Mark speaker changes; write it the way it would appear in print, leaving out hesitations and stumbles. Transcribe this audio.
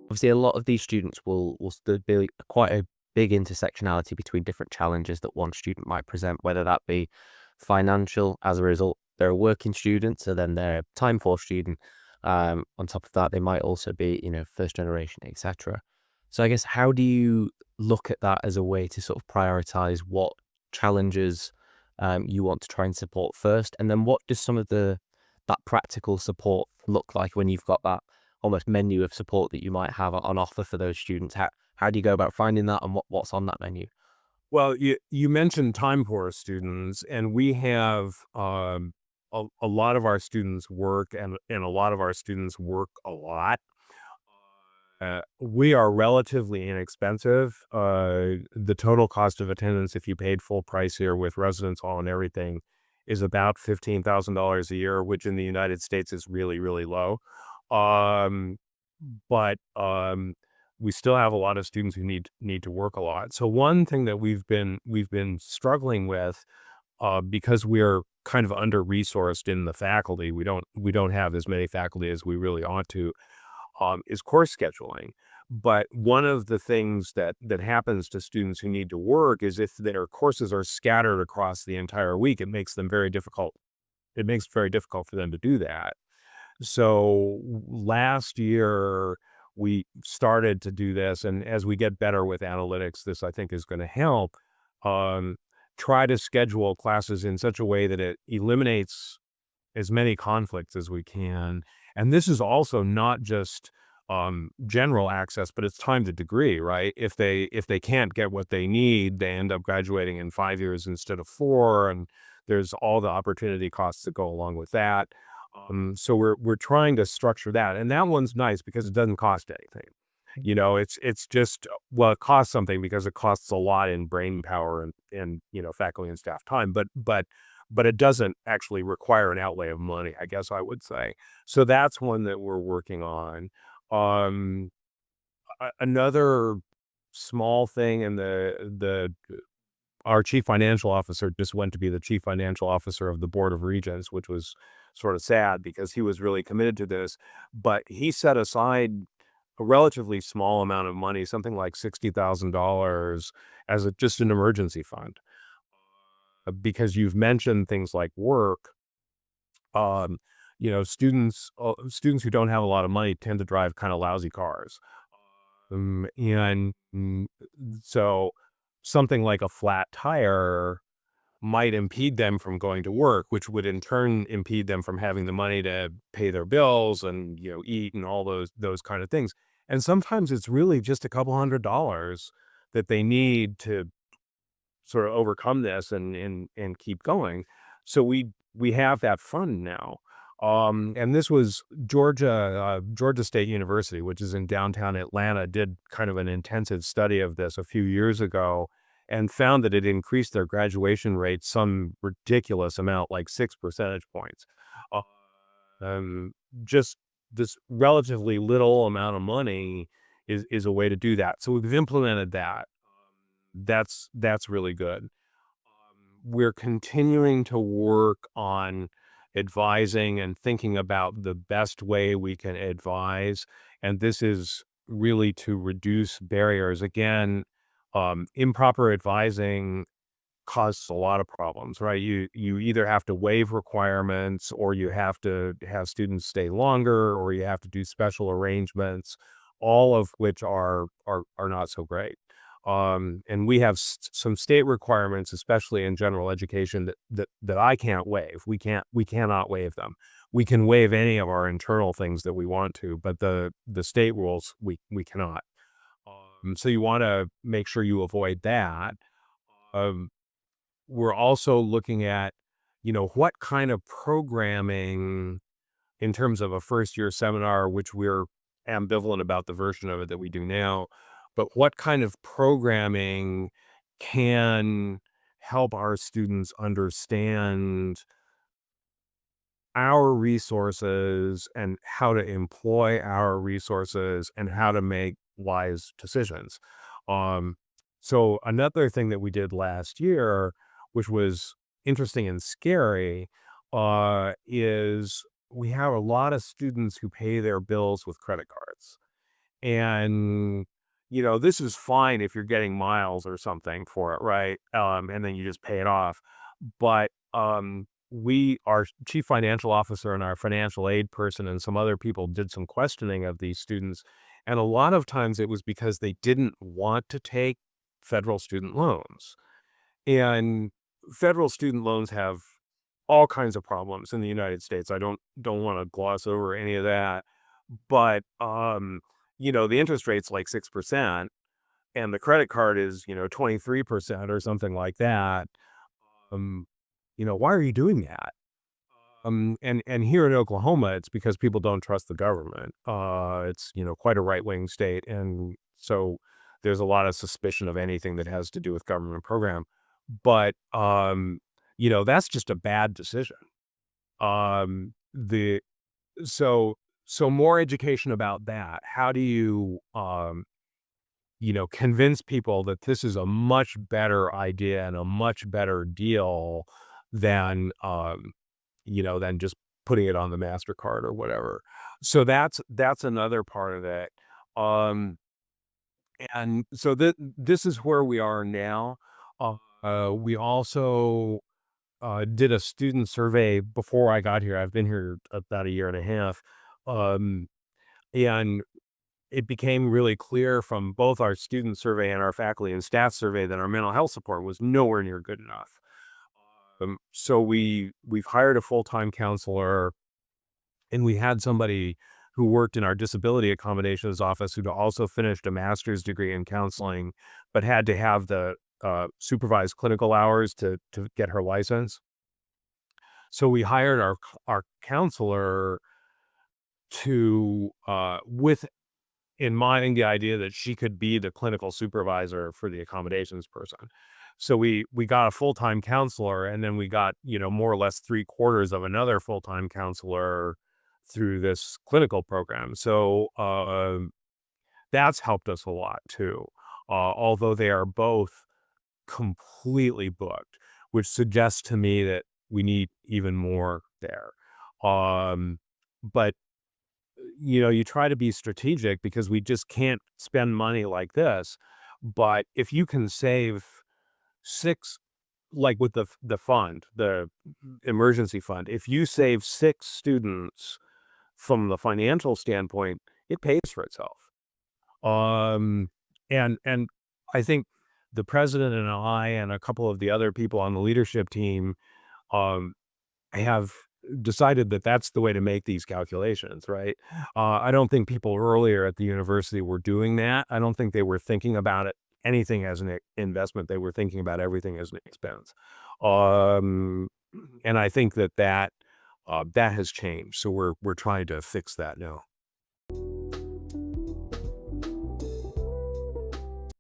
Speaker 1: Obviously, a lot of these students will still be quite a big intersectionality between different challenges that one student might present, whether that be financial as a result, they're a working student, so then they're a time poor student. On top of that, they might also be, first generation, etc. So I guess how do you look at that as a way to sort of prioritize what challenges you want to try and support first, and then what does some of the that practical support look like when you've got that almost menu of support that you might have on offer for those students? How do you go about finding that, and what's on that menu?
Speaker 2: Well, you mentioned time poor students, and we have a lot of our students work, and a lot of our students work a lot. We are relatively inexpensive. The total cost of attendance, if you paid full price here with residence hall and everything, is about $15,000 a year, which in the United States is really, really low. Um, but we still have a lot of students who need to work a lot. So one thing that we've been struggling with, because we're kind of under resourced in the faculty, we don't have as many faculty as we really ought to, is course scheduling. But one of the things that happens to students who need to work is if their courses are scattered across the entire week, it makes them very difficult. It makes it very difficult for them to do that. So last year we started to do this, and as we get better with analytics, this I think is going to help. Um, Try to schedule classes in such a way that it eliminates as many conflicts as we can. And this is also not just general access, but it's time to degree, right? If they can't get what they need, they end up graduating in 5 years instead of four, and there's all the opportunity costs that go along with that. So we're trying to structure that, and that one's nice because it doesn't cost anything. It's just well, it costs something because it costs a lot in brain power and faculty and staff time, but it doesn't actually require an outlay of money, I guess I would say. So that's one that we're working on. Um, Another small thing, and the our chief financial officer just went to be the chief financial officer of the board of regents, which was sort of sad because he was really committed to this. But he set aside a relatively small amount of money, something like $60,000, as just an emergency fund. Because you've mentioned things like work. Um, students who don't have a lot of money tend to drive kind of lousy cars. So something like a flat tire might impede them from going to work, which would in turn impede them from having the money to pay their bills and eat and all those kind of things. And sometimes it's really just a couple $100 that they need to sort of overcome this and keep going. So we have that fund now. And this was Georgia State University, which is in downtown Atlanta, did kind of an intensive study of this a few years ago and found that it increased their graduation rate some ridiculous amount, like 6 percentage points. Uh, Um, just this relatively little amount of money is a way to do that. So we've implemented that. That's really good. We're continuing to work on advising and thinking about the best way we can advise, and this is really to reduce barriers. Again, improper advising causes a lot of problems, right? You either have to waive requirements, or you have to have students stay longer, or you have to do special arrangements, all of which are not so great. And we have some state requirements, especially in general education, that I can't waive. We cannot waive them. We can waive any of our internal things that we want to, but the state rules we cannot. So you want to make sure you avoid that. Um, we're also looking at, what kind of programming in terms of a first year seminar, which we're ambivalent about the version of it that we do now, but what kind of programming can help our students understand our resources and how to employ our resources and how to make wise decisions. Um, so another thing that we did last year, which was interesting and scary, is we have a lot of students who pay their bills with credit cards. And, this is fine if you're getting miles or something for it, right? And then you just pay it off. But our chief financial officer and our financial aid person and some other people did some questioning of these students. And a lot of times it was because they didn't want to take federal student loans. And federal student loans have all kinds of problems in the United States. I don't want to gloss over any of that. But the interest rate's like 6% and the credit card is, 23% or something like that. Um, why are you doing that? And here in Oklahoma, it's because people don't trust the government. It's, quite a right-wing state. And so there's a lot of suspicion of anything that has to do with government program. But, that's just a bad decision. The so so more education about that. How do you, convince people that this is a much better idea and a much better deal than, than just putting it on the MasterCard or whatever. So that's another part of it. Um, and so this is where we are now. We also did a student survey before I got here. I've been here about a year and a half. Um, and it became really clear from both our student survey and our faculty and staff survey that our mental health support was nowhere near good enough. So we've hired a full-time counselor, and we had somebody who worked in our disability accommodations office who'd also finished a master's degree in counseling, but had to have the supervised clinical hours to get her license. So we hired our counselor to with in mind the idea that she could be the clinical supervisor for the accommodations person. So we got a full-time counselor, and then we got, more or less 3/4 of another full-time counselor through this clinical program. So that's helped us a lot too. Although they are both completely booked, which suggests to me that we need even more there. Um, but you try to be strategic because we just can't spend money like this. But if you can save six, like with the fund, the emergency fund, if you save six students from the financial standpoint, it pays for itself. Um, and I think the president and I and a couple of the other people on the leadership team um, have decided that that's the way to make these calculations, right? I don't think people earlier at the university were doing that. I don't think they were thinking about it anything as an investment. They were thinking about everything as an expense. Um, and I think that has changed. So we're trying to fix that now.